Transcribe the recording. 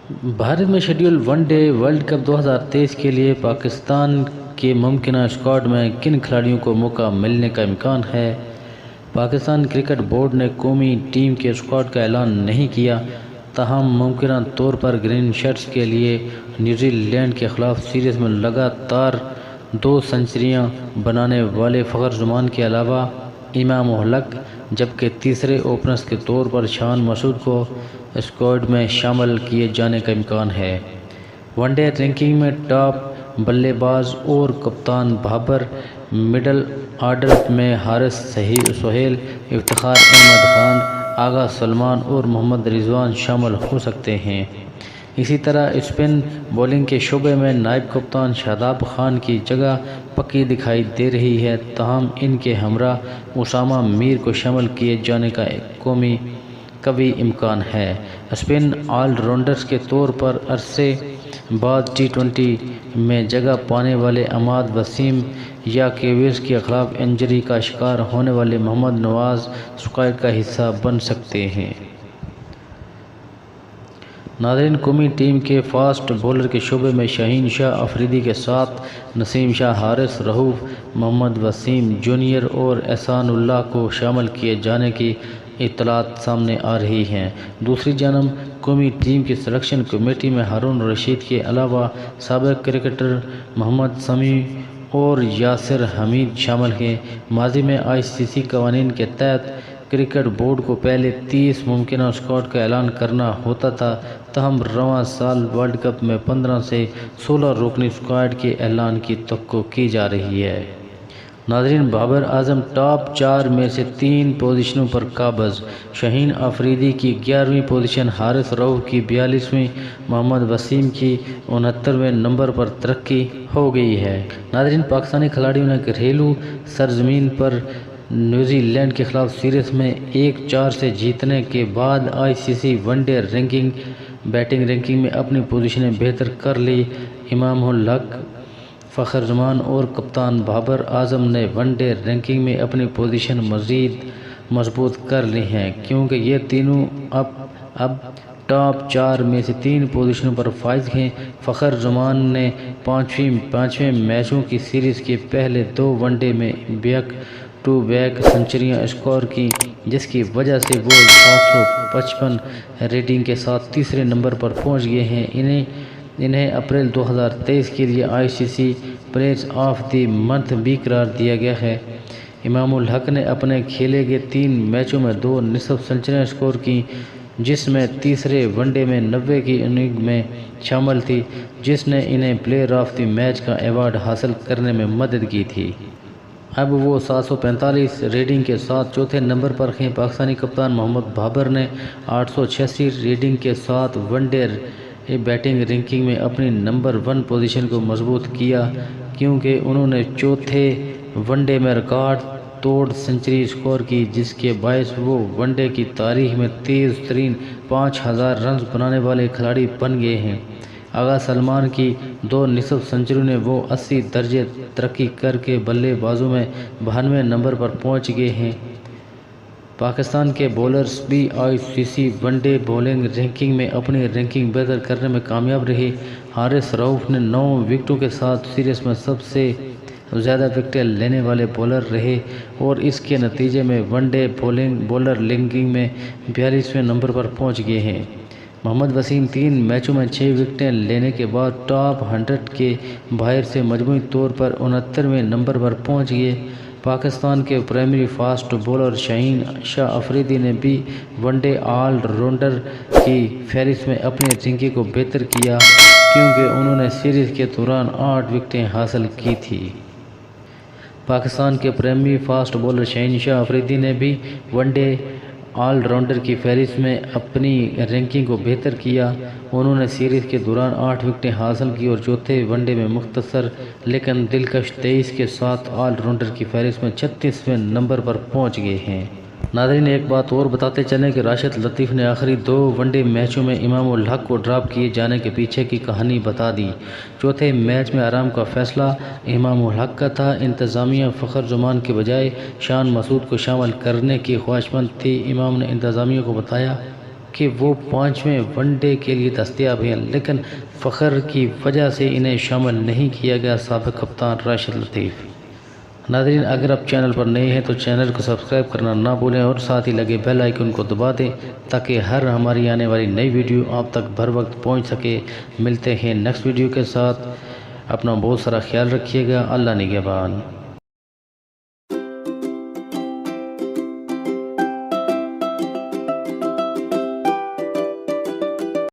بھارت میں schedule one day world cup 2023 کے لیے پاکستان کے ممکنہ اسکواڈ میں کن کھلاڑیوں کو موقع ملنے کا امکان ہے؟ پاکستان کرکٹ بورڈ نے قومی ٹیم کے اسکواڈ کا اعلان نہیں کیا، تاہم ممکنہ طور پر گرین شرٹس کے لیے نیوزی لینڈ کے خلاف سیریز میں لگاتار 2 سنچریاں بنانے والے فخر زمان کے علاوہ امام الحق، جبکہ تیسرے اوپنرز کے طور پر شان مسعود کو اسکواڈ میں شامل کیے جانے کا امکان ہے۔ ون ڈے رینکنگ میں ٹاپ بلے باز اور کپتان بابر، مڈل آرڈر میں حارث سہیل، افتخار احمد خان، آغا سلمان اور محمد رضوان شامل ہو سکتے ہیں۔ اسی طرح اسپن بولنگ کے شعبے میں نائب کپتان شاداب خان کی جگہ پکی دکھائی دے رہی ہے، تاہم ان کے ہمراہ اسامہ میر کو شامل کیے جانے کا قوی امکان ہے۔ اسپن آل راؤنڈر کے طور پر عرصے بعد ٹی20 میں جگہ پانے والے عماد وسیم یا کیویز کے خلاف انجری کا شکار ہونے والے محمد نواز اسکواڈ کا حصہ بن سکتے ہیں۔ ناظرین، قومی ٹیم کے فاسٹ بولر کے شعبے میں شاہین شاہ افریدی کے ساتھ نسیم شاہ، حارث رؤف، محمد وسیم جونیئر اور احسان اللہ کو شامل کیے جانے کی اطلاعات سامنے آ رہی ہیں۔ دوسری جانب قومی ٹیم کی سلیکشن کمیٹی میں ہارون رشید کے علاوہ سابق کرکٹر محمد سمیع اور یاسر حمید شامل ہیں۔ ماضی میں ICC قوانین کے تحت کرکٹ بورڈ کو پہلے 30 ممکنہ اسکواڈ کا اعلان کرنا ہوتا تھا، تاہم رواں سال ورلڈ کپ میں 15 سے 16 رکنی اسکواڈ کے اعلان کی توقع کی جا رہی ہے۔ ناظرین، بابر اعظم ٹاپ 4 میں سے 3 پوزیشنوں پر قابض۔ شاہین افریدی کی 11ویں پوزیشن، حارث رؤف کی 42ویں، محمد وسیم کی 69ویں نمبر پر ترقی ہو گئی ہے۔ ناظرین، پاکستانی کھلاڑیوں نے گھریلو سرزمین پر نیوزی لینڈ کے خلاف سیریز میں 1-4 سے جیتنے کے بعد ICC one day batting ranking میں اپنی پوزیشنیں بہتر کر لی۔ امام الحق، فخر زمان اور کپتان بابر اعظم نے ون ڈے رینکنگ میں اپنی پوزیشن مزید مضبوط کر لی ہے، کیونکہ یہ تینوں اب ٹاپ 4 میں سے 3 پوزیشنوں پر فائز ہیں۔ فخر زمان نے 5ویں میچوں کی سیریز کے پہلے 2 ون ڈے میں بیک ٹو بیک سنچریاں اسکور کی، جس کی وجہ سے وہ 755 ریٹنگ کے ساتھ تیسرے نمبر پر پہنچ گئے ہیں۔ انہیں اپریل 2023 کے لیے ICC player of the month بھی قرار دیا گیا ہے۔ امام الحق نے اپنے کھیلے گئے 3 میچوں میں 2 نصف سنچریاں اسکور کیں، جس میں تیسرے ون ڈے میں 90 کی اننگ میں شامل تھی، جس نے انہیں پلیئر آف دی میچ کا ایوارڈ حاصل کرنے میں مدد کی تھی۔ اب وہ 745 ریٹنگ کے ساتھ چوتھے نمبر پر ہیں۔ پاکستانی کپتان محمد بابر نے 886 ریٹنگ کے ساتھ ون ڈے بیٹنگ رینکنگ میں اپنی نمبر 1 پوزیشن کو مضبوط کیا، کیونکہ انہوں نے چوتھے ون ڈے میں ریکارڈ توڑ سنچری اسکور کی، جس کے باعث وہ ون ڈے کی تاریخ میں تیز ترین 5000 رنز بنانے والے کھلاڑی بن گئے ہیں۔ آغا سلمان کی 2 نصف سنچریوں نے وہ 80 درجے ترقی کر کے بلے بازوں میں 92 نمبر پر پہنچ گئے ہیں۔ پاکستان کے بولرز بھی ICC one day bowling ranking میں اپنی رینکنگ بہتر کرنے میں کامیاب رہے۔ حارث رؤف نے 9 وکٹوں کے ساتھ سیریز میں سب سے زیادہ وکٹیں لینے والے بولر رہے اور اس کے نتیجے میں ون ڈے بولر رینکنگ میں 42ویں نمبر پر پہنچ گئے ہیں۔ محمد وسیم 3 میچوں میں 6 وکٹیں لینے کے بعد ٹاپ 100 کے باہر سے مجموعی طور پر 69ویں نمبر پر پہنچ گئے۔ پاکستان کے پرائمری فاسٹ بولر شاہین شاہ افریدی نے بھی ون ڈے آل راؤنڈر کی فہرست میں اپنی رینکنگ کو بہتر کیا، کیونکہ انہوں نے سیریز کے دوران 8 وکٹیں حاصل کی تھیں۔ پاکستان کے پرائمری فاسٹ بولر شاہین شاہ افریدی نے بھی ون ڈے آل راؤنڈر کی فہرست میں اپنی رینکنگ کو بہتر کیا۔ انہوں نے سیریز کے دوران 8 وکٹیں حاصل کی اور چوتھے ون ڈے میں مختصر لیکن دلکش 23 کے ساتھ آل راؤنڈر کی فہرست میں 36ویں نمبر پر پہنچ گئے ہیں۔ ناظرین، ایک بات اور بتاتے چلیں کہ راشد لطیف نے آخری 2 ون ڈے میچوں میں امام الحق کو ڈراپ کیے جانے کے پیچھے کی کہانی بتا دی۔ چوتھے میچ میں آرام کا فیصلہ امام الحق کا تھا۔ انتظامیہ فخر زمان کے بجائے شان مسعود کو شامل کرنے کی خواہشمند تھی۔ امام نے انتظامیہ کو بتایا کہ وہ 5ویں ون ڈے کے لیے دستیاب ہیں، لیکن فخر کی وجہ سے انہیں شامل نہیں کیا گیا۔ سابق کپتان راشد لطیف۔ ناظرین، اگر آپ چینل پر نئے ہیں تو چینل کو سبسکرائب کرنا نہ بھولیں اور ساتھ ہی لگے بیل آئیکن کو دبا دیں تاکہ ہر ہماری آنے والی نئی ویڈیو آپ تک بر وقت پہنچ سکے۔ ملتے ہیں نیکسٹ ویڈیو کے ساتھ، اپنا بہت سارا خیال رکھیے گا۔ اللہ نگہبان۔